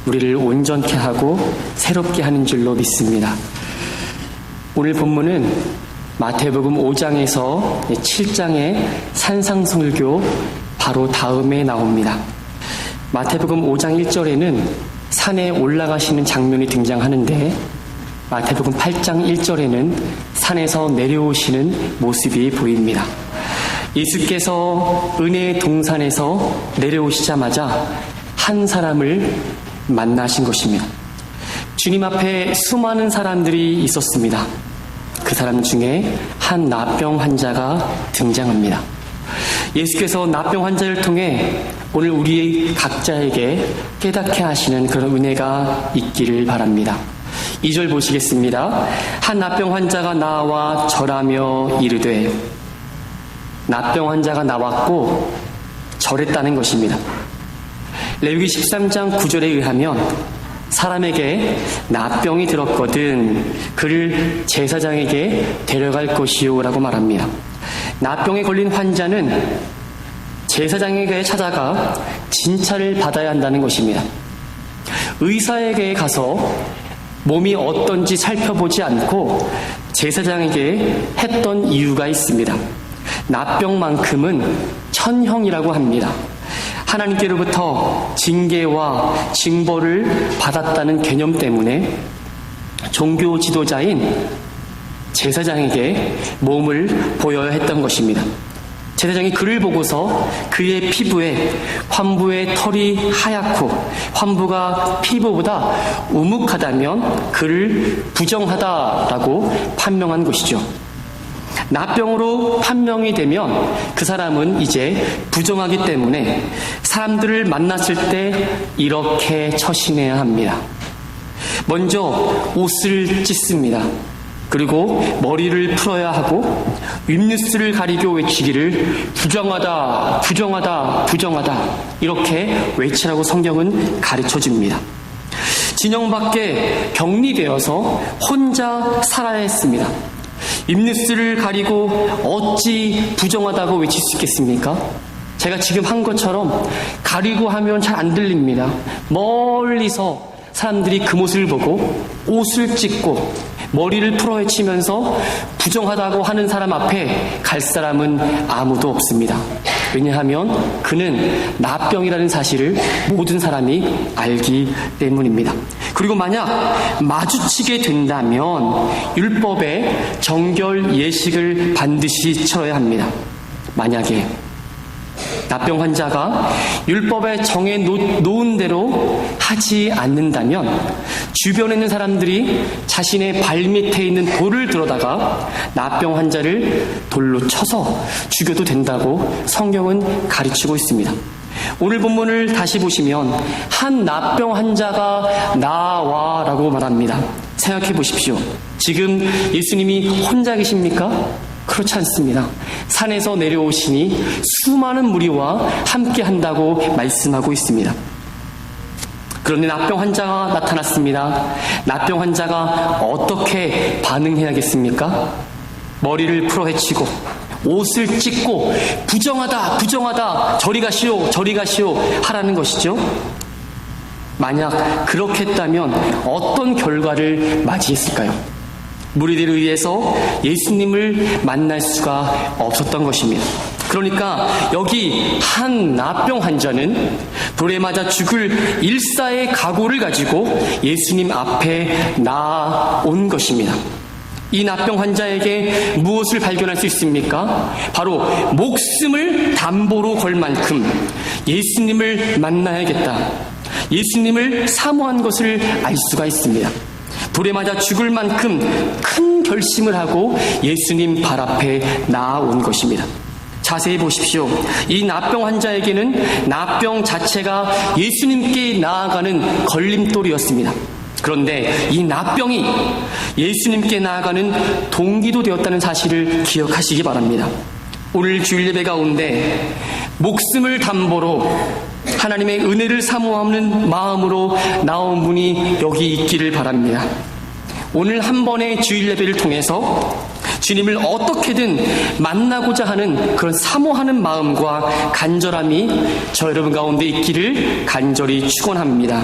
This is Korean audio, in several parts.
우리를 온전케 하고 새롭게 하는 줄로 믿습니다. 오늘 본문은 마태복음 5장에서 7장의 산상설교 바로 다음에 나옵니다. 마태복음 5장 1절에는 산에 올라가시는 장면이 등장하는데 마태복음 8장 1절에는 산에서 내려오시는 모습이 보입니다. 예수께서 은혜의 동산에서 내려오시자마자 한 사람을 만나신 것입니다. 주님 앞에 수많은 사람들이 있었습니다. 그 사람 중에 한 나병 환자가 등장합니다. 예수께서 나병 환자를 통해 오늘 우리 각자에게 깨닫게 하시는 그런 은혜가 있기를 바랍니다. 2절 보시겠습니다. 한 나병 환자가 나와 절하며 이르되, 나병 환자가 나왔고 절했다는 것입니다. 레위기 13장 9절에 의하면 사람에게 나병이 들었거든 그를 제사장에게 데려갈 것이요 라고 말합니다. 나병에 걸린 환자는 제사장에게 찾아가 진찰을 받아야 한다는 것입니다. 의사에게 가서 몸이 어떤지 살펴보지 않고 제사장에게 했던 이유가 있습니다. 나병만큼은 천형이라고 합니다. 하나님께로부터 징계와 징벌을 받았다는 개념 때문에 종교 지도자인 제사장에게 몸을 보여야 했던 것입니다. 제사장이 그를 보고서 그의 피부에 환부의 털이 하얗고 환부가 피부보다 우묵하다면 그를 부정하다라고 판명한 것이죠. 나병으로 판명이 되면 그 사람은 이제 부정하기 때문에 사람들을 만났을 때 이렇게 처신해야 합니다. 먼저 옷을 찢습니다. 그리고 머리를 풀어야 하고 윗뉴스를 가리고 외치기를 부정하다, 부정하다, 부정하다 이렇게 외치라고 성경은 가르쳐줍니다. 진영 밖에 격리되어서 혼자 살아야 했습니다. 윗뉴스를 가리고 어찌 부정하다고 외칠 수 있겠습니까? 제가 지금 한 것처럼 가리고 하면 잘 안 들립니다. 멀리서 사람들이 그 모습을 보고 옷을 찢고 머리를 풀어헤치면서 부정하다고 하는 사람 앞에 갈 사람은 아무도 없습니다. 왜냐하면 그는 나병이라는 사실을 모든 사람이 알기 때문입니다. 그리고 만약 마주치게 된다면 율법의 정결 예식을 반드시 치러야 합니다. 만약에 나병 환자가 율법에 정해 놓은 대로 하지 않는다면 주변에 있는 사람들이 자신의 발밑에 있는 돌을 들어다가 나병 환자를 돌로 쳐서 죽여도 된다고 성경은 가르치고 있습니다. 오늘 본문을 다시 보시면 한 나병 환자가 나와라고 말합니다. 생각해 보십시오. 지금 예수님이 혼자 계십니까? 그렇지 않습니다. 산에서 내려오시니 수많은 무리와 함께 한다고 말씀하고 있습니다. 그런데 나병 환자가 나타났습니다. 나병 환자가 어떻게 반응해야겠습니까? 머리를 풀어헤치고 옷을 찢고 부정하다, 부정하다, 저리 가시오, 저리 가시오 하라는 것이죠. 만약 그렇게 했다면 어떤 결과를 맞이했을까요? 무리들에 의해서 예수님을 만날 수가 없었던 것입니다. 그러니까 여기 한 나병 환자는 돌에 맞아 죽을 일사의 각오를 가지고 예수님 앞에 나온 것입니다. 이 나병 환자에게 무엇을 발견할 수 있습니까? 바로 목숨을 담보로 걸 만큼 예수님을 만나야겠다, 예수님을 사모한 것을 알 수가 있습니다. 돌에 맞아 죽을 만큼 큰 결심을 하고 예수님 발 앞에 나아온 것입니다. 자세히 보십시오. 이 나병 환자에게는 나병 자체가 예수님께 나아가는 걸림돌이었습니다. 그런데 이 나병이 예수님께 나아가는 동기도 되었다는 사실을 기억하시기 바랍니다. 오늘 주일 예배 가운데 목숨을 담보로 하나님의 은혜를 사모하는 마음으로 나온 분이 여기 있기를 바랍니다. 오늘 한 번의 주일 예배를 통해서 주님을 어떻게든 만나고자 하는 그런 사모하는 마음과 간절함이 저 여러분 가운데 있기를 간절히 축원합니다.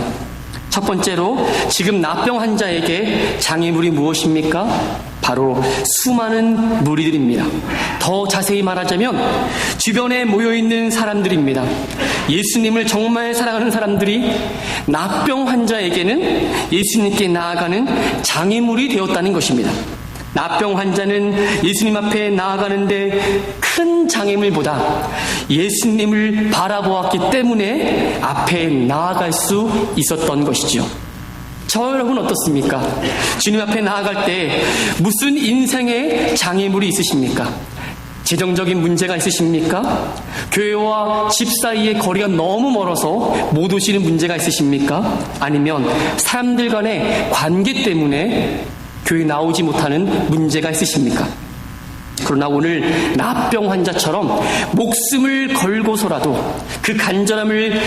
첫 번째로 지금 나병 환자에게 장애물이 무엇입니까? 바로 수많은 무리들입니다. 더 자세히 말하자면 주변에 모여있는 사람들입니다. 예수님을 정말 사랑하는 사람들이 나병 환자에게는 예수님께 나아가는 장애물이 되었다는 것입니다. 나병 환자는 예수님 앞에 나아가는데 큰 장애물보다 예수님을 바라보았기 때문에 앞에 나아갈 수 있었던 것이죠. 저 여러분 어떻습니까? 주님 앞에 나아갈 때 무슨 인생의 장애물이 있으십니까? 재정적인 문제가 있으십니까? 교회와 집 사이의 거리가 너무 멀어서 못 오시는 문제가 있으십니까? 아니면 사람들 간의 관계 때문에 교회 나오지 못하는 문제가 있으십니까? 그러나 오늘 나병 환자처럼 목숨을 걸고서라도 그 간절함을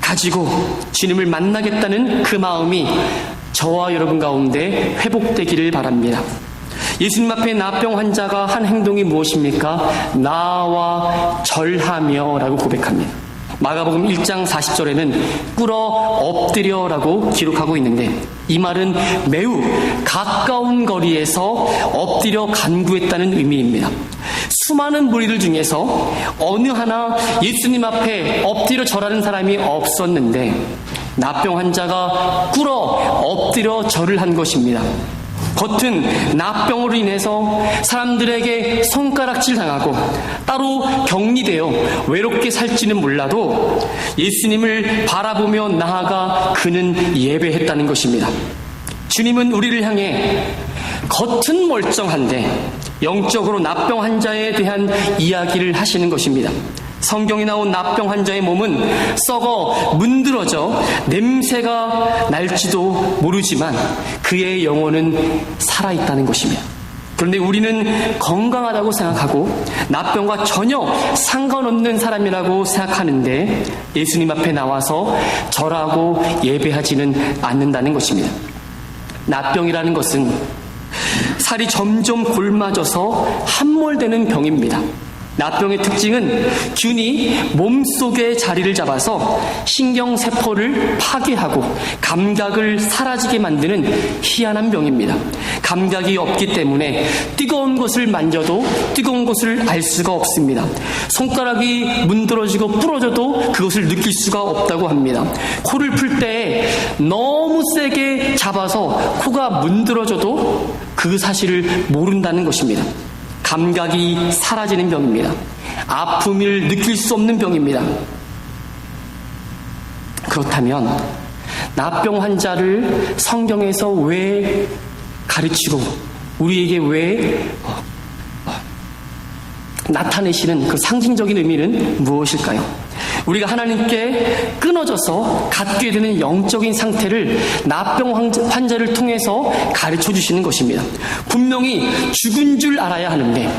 가지고 주님을 만나겠다는 그 마음이 저와 여러분 가운데 회복되기를 바랍니다. 예수님 앞에 나병 환자가 한 행동이 무엇입니까? 나와 절하며 라고 고백합니다. 마가복음 1장 40절에는 꿇어 엎드려라고 기록하고 있는데 이 말은 매우 가까운 거리에서 엎드려 간구했다는 의미입니다. 수많은 무리들 중에서 어느 하나 예수님 앞에 엎드려 절하는 사람이 없었는데 나병 환자가 꿇어 엎드려 절을 한 것입니다. 겉은 나병으로 인해서 사람들에게 손가락질 당하고 따로 격리되어 외롭게 살지는 몰라도 예수님을 바라보며 나아가 그는 예배했다는 것입니다. 주님은 우리를 향해 겉은 멀쩡한데 영적으로 나병 환자에 대한 이야기를 하시는 것입니다. 성경에 나온 나병 환자의 몸은 썩어 문드러져 냄새가 날지도 모르지만 그의 영혼은 살아있다는 것입니다. 그런데 우리는 건강하다고 생각하고 나병과 전혀 상관없는 사람이라고 생각하는데 예수님 앞에 나와서 절하고 예배하지는 않는다는 것입니다. 나병이라는 것은 살이 점점 골마져서 함몰되는 병입니다. 나병의 특징은 균이 몸속에 자리를 잡아서 신경세포를 파괴하고 감각을 사라지게 만드는 희한한 병입니다. 감각이 없기 때문에 뜨거운 것을 만져도 뜨거운 것을 알 수가 없습니다. 손가락이 문드러지고 부러져도 그것을 느낄 수가 없다고 합니다. 코를 풀 때 너무 세게 잡아서 코가 문드러져도 그 사실을 모른다는 것입니다. 감각이 사라지는 병입니다. 아픔을 느낄 수 없는 병입니다. 그렇다면 나병 환자를 성경에서 왜 가르치고 우리에게 왜 나타내시는 그 상징적인 의미는 무엇일까요? 우리가 하나님께 끊어져서 갖게 되는 영적인 상태를 나병 환자를 통해서 가르쳐 주시는 것입니다. 분명히 죽은 줄 알아야 하는데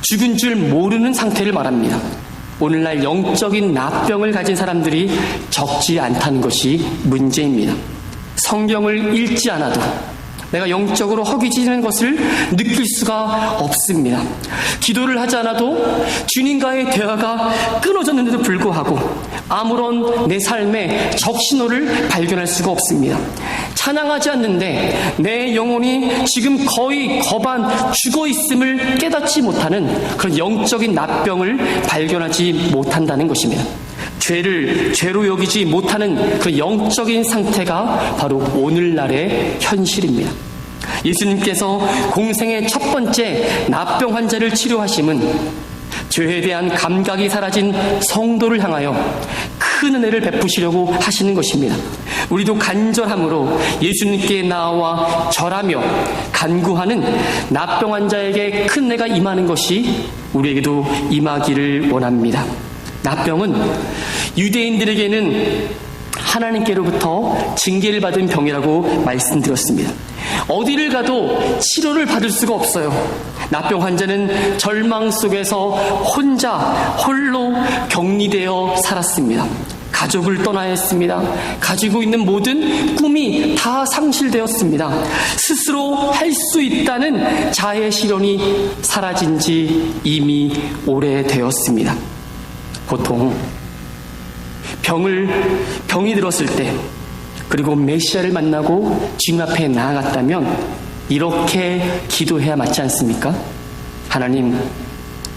죽은 줄 모르는 상태를 말합니다. 오늘날 영적인 나병을 가진 사람들이 적지 않다는 것이 문제입니다. 성경을 읽지 않아도 내가 영적으로 허기지는 것을 느낄 수가 없습니다. 기도를 하지 않아도 주님과의 대화가 끊어졌는데도 불구하고 아무런 내 삶의 적신호를 발견할 수가 없습니다. 찬양하지 않는데 내 영혼이 지금 거의 거반 죽어있음을 깨닫지 못하는 그런 영적인 나병을 발견하지 못한다는 것입니다. 죄를 죄로 여기지 못하는 그 영적인 상태가 바로 오늘날의 현실입니다. 예수님께서 공생의 첫 번째 나병 환자를 치료하심은 죄에 대한 감각이 사라진 성도를 향하여 큰 은혜를 베푸시려고 하시는 것입니다. 우리도 간절함으로 예수님께 나와 절하며 간구하는 나병 환자에게 큰 은혜가 임하는 것이 우리에게도 임하기를 원합니다. 나병은 유대인들에게는 하나님께로부터 징계를 받은 병이라고 말씀드렸습니다. 어디를 가도 치료를 받을 수가 없어요. 나병 환자는 절망 속에서 홀로 격리되어 살았습니다. 가족을 떠나야 했습니다. 가지고 있는 모든 꿈이 다 상실되었습니다. 스스로 할 수 있다는 자의 실현이 사라진 지 이미 오래되었습니다. 보통 병이 들었을 때, 그리고 메시아를 만나고 주님 앞에 나아갔다면 이렇게 기도해야 맞지 않습니까? 하나님,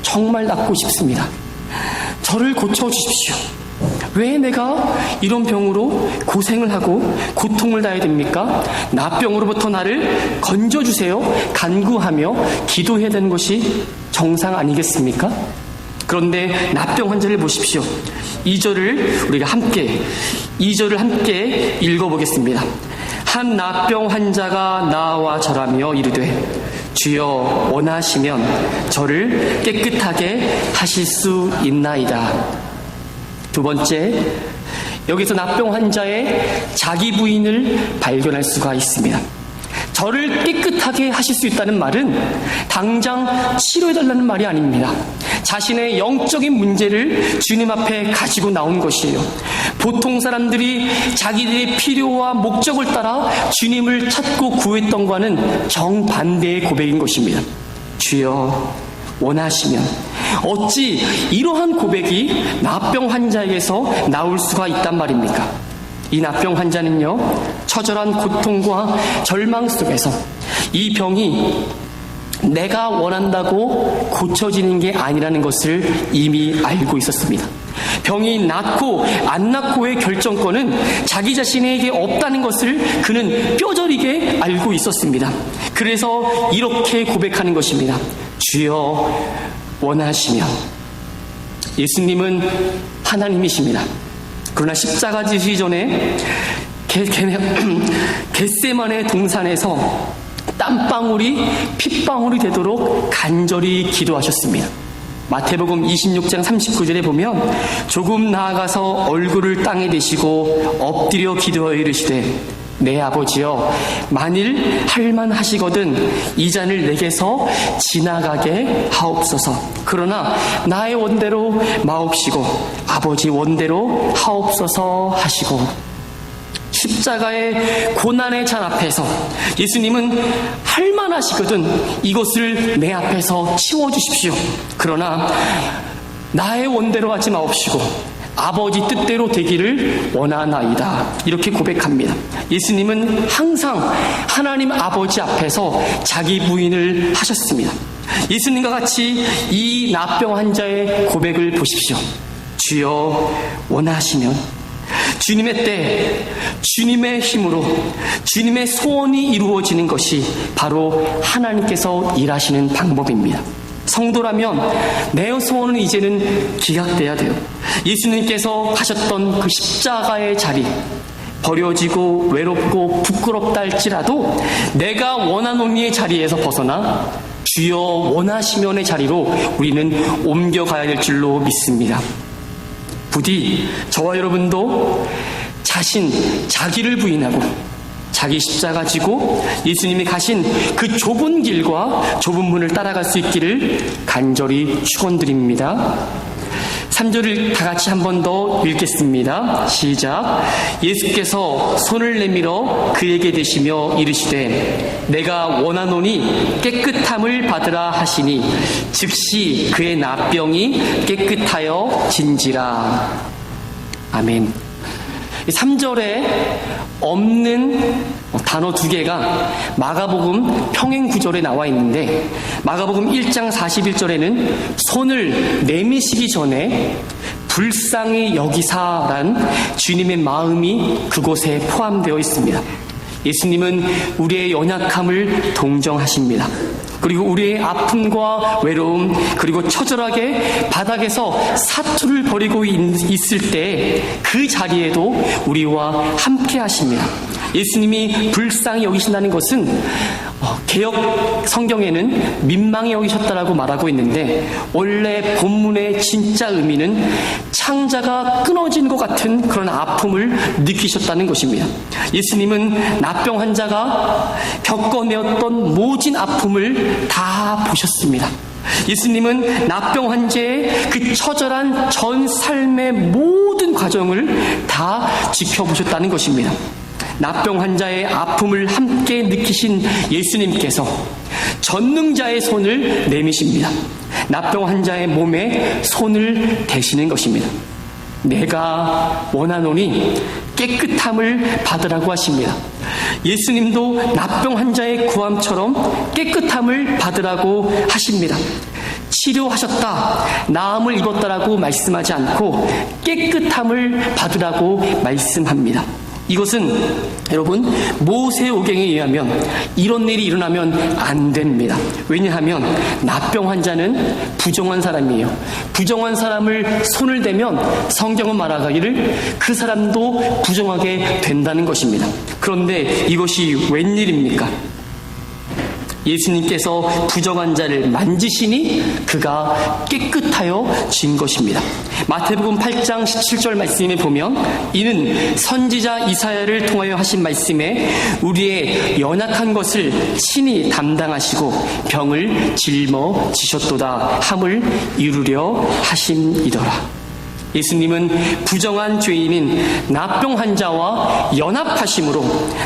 정말 낫고 싶습니다. 저를 고쳐주십시오. 왜 내가 이런 병으로 고생을 하고 고통을 당해야 됩니까? 나병으로부터 나를 건져주세요. 간구하며 기도해야 되는 것이 정상 아니겠습니까? 그런데 나병 환자를 보십시오. 2절을 우리가 함께 읽어보겠습니다. 한 나병 환자가 나와 절하며 이르되 주여 원하시면 저를 깨끗하게 하실 수 있나이다. 두 번째, 여기서 나병 환자의 자기 부인을 발견할 수가 있습니다. 저를 깨끗하게 하실 수 있다는 말은 당장 치료해달라는 말이 아닙니다. 자신의 영적인 문제를 주님 앞에 가지고 나온 것이에요. 보통 사람들이 자기들의 필요와 목적을 따라 주님을 찾고 구했던 것과는 정반대의 고백인 것입니다. 주여 원하시면, 어찌 이러한 고백이 나병 환자에게서 나올 수가 있단 말입니까? 이 나병 환자는요, 처절한 고통과 절망 속에서 이 병이 내가 원한다고 고쳐지는 게 아니라는 것을 이미 알고 있었습니다. 병이 낫고 안 낫고의 결정권은 자기 자신에게 없다는 것을 그는 뼈저리게 알고 있었습니다. 그래서 이렇게 고백하는 것입니다. 주여 원하시면. 예수님은 하나님이십니다. 그러나 십자가 지시기 전에 겟세마네 동산에서 땀방울이 핏방울이 되도록 간절히 기도하셨습니다. 마태복음 26장 39절에 보면 조금 나아가서 얼굴을 땅에 대시고 엎드려 기도하여 이르시되 내 아버지여, 만일 할만하시거든 이 잔을 내게서 지나가게 하옵소서. 그러나 나의 원대로 마옵시고 아버지 원대로 하옵소서 하시고, 십자가의 고난의 잔 앞에서 예수님은 할만하시거든 이것을 내 앞에서 치워주십시오. 그러나 나의 원대로 하지 마옵시고 아버지 뜻대로 되기를 원하나이다. 이렇게 고백합니다. 예수님은 항상 하나님 아버지 앞에서 자기 부인을 하셨습니다. 예수님과 같이 이 나병 환자의 고백을 보십시오. 주여 원하시면, 주님의 때, 주님의 힘으로, 주님의 소원이 이루어지는 것이 바로 하나님께서 일하시는 방법입니다. 성도라면 내 소원은 이제는 기각돼야 돼요. 예수님께서 가셨던 그 십자가의 자리, 버려지고 외롭고 부끄럽다 할지라도 내가 원하노니의 자리에서 벗어나 주여 원하시면의 자리로 우리는 옮겨가야 될 줄로 믿습니다. 부디 저와 여러분도 자기를 부인하고 자기 십자가 지고 예수님이 가신 그 좁은 길과 좁은 문을 따라갈 수 있기를 간절히 축원드립니다. 3절을 다 같이 한 번 더 읽겠습니다. 시작. 예수께서 손을 내밀어 그에게 대시며 이르시되 내가 원하노니 깨끗함을 받으라 하시니 즉시 그의 나병이 깨끗하여 진지라. 아멘. 3절에 없는 단어 2개가 마가복음 평행 구절에 나와 있는데, 마가복음 1장 41절에는 손을 내미시기 전에 불쌍히 여기사란 주님의 마음이 그곳에 포함되어 있습니다. 예수님은 우리의 연약함을 동정하십니다. 그리고 우리의 아픔과 외로움, 그리고 처절하게 바닥에서 사투를 벌이고 있을 때 그 자리에도 우리와 함께 하십니다. 예수님이 불쌍히 여기신다는 것은 개역 성경에는 민망히 여기셨다라고 말하고 있는데, 원래 본문의 진짜 의미는 창자가 끊어진 것 같은 그런 아픔을 느끼셨다는 것입니다. 예수님은 나병 환자가 겪어내었던 모진 아픔을 다 보셨습니다. 예수님은 납병 환자의 그 처절한 전 삶의 모든 과정을 다 지켜보셨다는 것입니다. 납병 환자의 아픔을 함께 느끼신 예수님께서 전능자의 손을 내미십니다. 납병 환자의 몸에 손을 대시는 것입니다. 내가 원하노니 깨끗함을 받으라고 하십니다. 예수님도 납병 환자의 구함처럼 깨끗함을 받으라고 하십니다. 치료하셨다, 나음을 입었다라고 말씀하지 않고 깨끗함을 받으라고 말씀합니다. 이것은 여러분 모세오경에 의하면 이런 일이 일어나면 안 됩니다. 왜냐하면 납병 환자는 부정한 사람이에요. 부정한 사람을 손을 대면 성경은 말하기를 그 사람도 부정하게 된다는 것입니다. 그런데 이것이 웬일입니까? 예수님께서 부정한 자를 만지시니 그가 깨끗하여 진 것입니다. 마태복음 8장 17절 말씀에 보면 이는 선지자 이사야를 통하여 하신 말씀에 우리의 연약한 것을 친히 담당하시고 병을 짊어지셨도다 함을 이루려 하심이더라. 예수님은 부정한 죄인인 납병 환자와 연합하심으로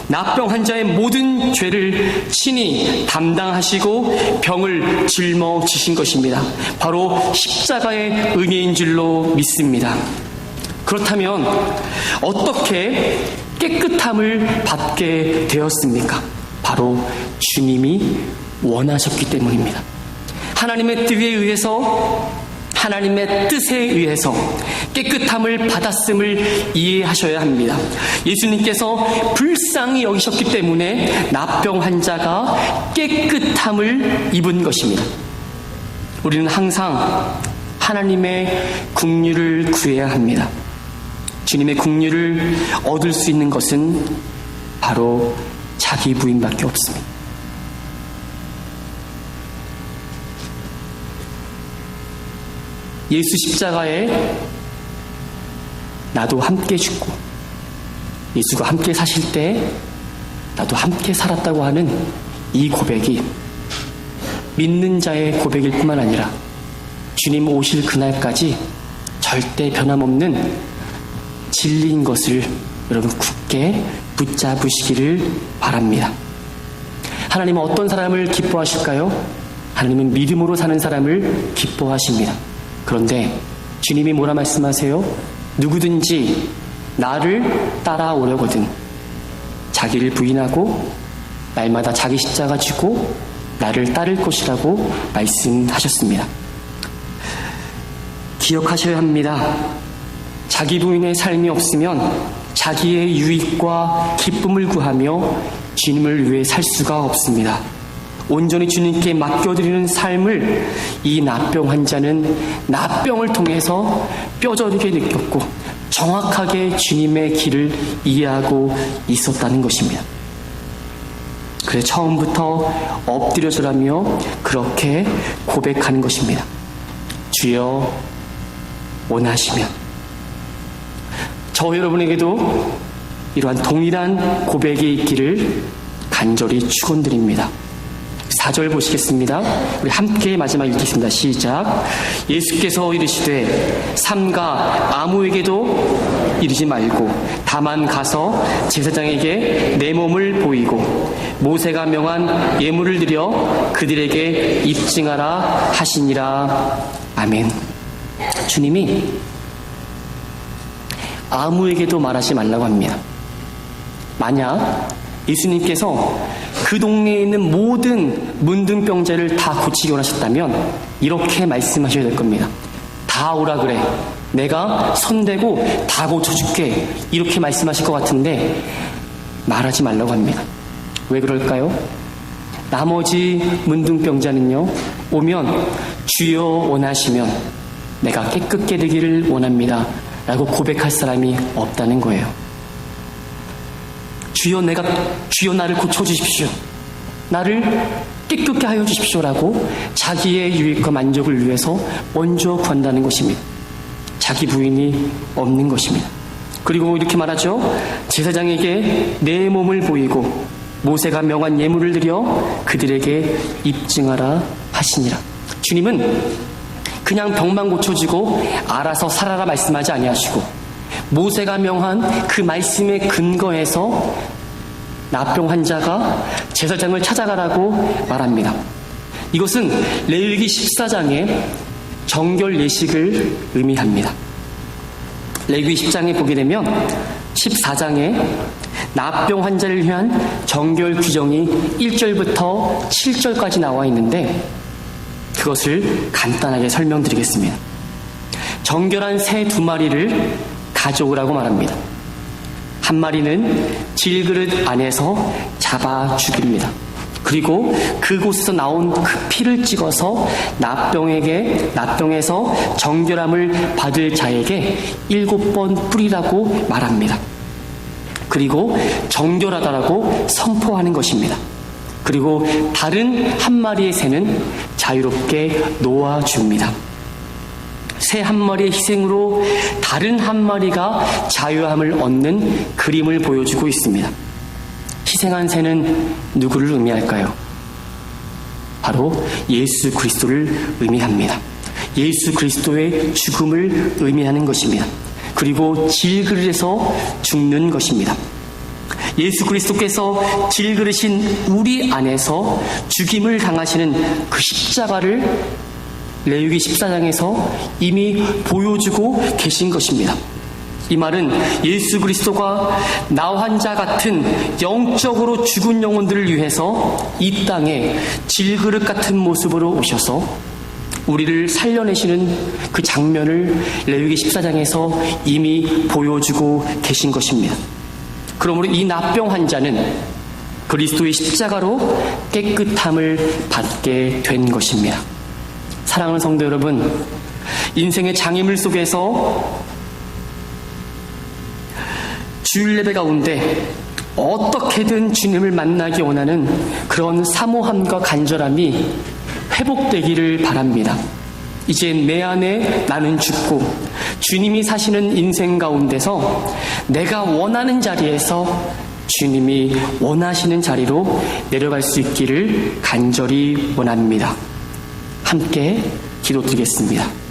납병 환자의 모든 죄를 친히 담당하시고 병을 짊어지신 것입니다. 바로 십자가의 은혜인 줄로 믿습니다. 그렇다면 어떻게 깨끗함을 받게 되었습니까? 바로 주님이 원하셨기 때문입니다. 하나님의 뜻에 의해서 깨끗함을 받았음을 이해하셔야 합니다. 예수님께서 불쌍히 여기셨기 때문에 납병 환자가 깨끗함을 입은 것입니다. 우리는 항상 하나님의 긍휼을 구해야 합니다. 주님의 긍휼을 얻을 수 있는 것은 바로 자기 부인밖에 없습니다. 예수 십자가에 나도 함께 죽고 예수가 함께 사실 때 나도 함께 살았다고 하는 이 고백이 믿는 자의 고백일 뿐만 아니라 주님 오실 그날까지 절대 변함없는 진리인 것을 여러분 굳게 붙잡으시기를 바랍니다. 하나님은 어떤 사람을 기뻐하실까요? 하나님은 믿음으로 사는 사람을 기뻐하십니다. 그런데 주님이 뭐라 말씀하세요? 누구든지 나를 따라오려거든 자기를 부인하고 날마다 자기 십자가 지고 나를 따를 것이라고 말씀하셨습니다. 기억하셔야 합니다. 자기 부인의 삶이 없으면 자기의 유익과 기쁨을 구하며 주님을 위해 살 수가 없습니다. 온전히 주님께 맡겨드리는 삶을 이 납병 환자는 납병을 통해서 뼈저리게 느꼈고 정확하게 주님의 길을 이해하고 있었다는 것입니다. 그래서 처음부터 엎드려 절하며 그렇게 고백하는 것입니다. 주여 원하시면. 저 여러분에게도 이러한 동일한 고백이 있기를 간절히 축원드립니다. 4절 보시겠습니다. 우리 함께 마지막 읽겠습니다. 시작. 예수께서 이르시되 삼가 아무에게도 이르지 말고 다만 가서 제사장에게 내 몸을 보이고 모세가 명한 예물을 드려 그들에게 입증하라 하시니라. 아멘. 주님이 아무에게도 말하지 말라고 합니다. 만약 예수님께서 그 동네에 있는 모든 문둥병자를 다 고치기 원하셨다면 이렇게 말씀하셔야 될 겁니다. 다 오라 그래. 내가 손대고 다 고쳐줄게. 이렇게 말씀하실 것 같은데 말하지 말라고 합니다. 왜 그럴까요? 나머지 문둥병자는요, 오면 주여 원하시면 내가 깨끗게 되기를 원합니다 라고 고백할 사람이 없다는 거예요. 주여 나를 고쳐주십시오. 나를 깨끗게 하여 주십시오라고 자기의 유익과 만족을 위해서 먼저 구한다는 것입니다. 자기 부인이 없는 것입니다. 그리고 이렇게 말하죠. 제사장에게 내 몸을 보이고 모세가 명한 예물을 드려 그들에게 입증하라 하시니라. 주님은 그냥 병만 고쳐주고 알아서 살아라 말씀하지 아니하시고 모세가 명한 그 말씀에 근거해서 나병 환자가 제사장을 찾아가라고 말합니다. 이것은 레위기 14장의 정결 예식을 의미합니다. 레위기 10장에 보게 되면 14장에 나병 환자를 위한 정결 규정이 1절부터 7절까지 나와 있는데 그것을 간단하게 설명드리겠습니다. 정결한 새 2마리를 가져오라고 말합니다. 한 마리는 질그릇 안에서 잡아 죽입니다. 그리고 그곳에서 나온 그 피를 찍어서 나병에서 정결함을 받을 자에게 7번 뿌리라고 말합니다. 그리고 정결하다라고 선포하는 것입니다. 그리고 다른 한 마리의 새는 자유롭게 놓아줍니다. 새 한 마리의 희생으로 다른 한 마리가 자유함을 얻는 그림을 보여주고 있습니다. 희생한 새는 누구를 의미할까요? 바로 예수 그리스도를 의미합니다. 예수 그리스도의 죽음을 의미하는 것입니다. 그리고 질그릇에서 죽는 것입니다. 예수 그리스도께서 질그릇인 우리 안에서 죽임을 당하시는 그 십자가를 레위기 14장에서 이미 보여주고 계신 것입니다. 이 말은 예수 그리스도가 나 환자 같은 영적으로 죽은 영혼들을 위해서 이 땅에 질그릇 같은 모습으로 오셔서 우리를 살려내시는 그 장면을 레위기 14장에서 이미 보여주고 계신 것입니다. 그러므로 이 나병 환자는 그리스도의 십자가로 깨끗함을 받게 된 것입니다. 사랑하는 성도 여러분, 인생의 장애물 속에서 주일 예배 가운데 어떻게든 주님을 만나기 원하는 그런 사모함과 간절함이 회복되기를 바랍니다. 이제 내 안에 나는 죽고 주님이 사시는 인생 가운데서 내가 원하는 자리에서 주님이 원하시는 자리로 내려갈 수 있기를 간절히 원합니다. 함께 기도드리겠습니다.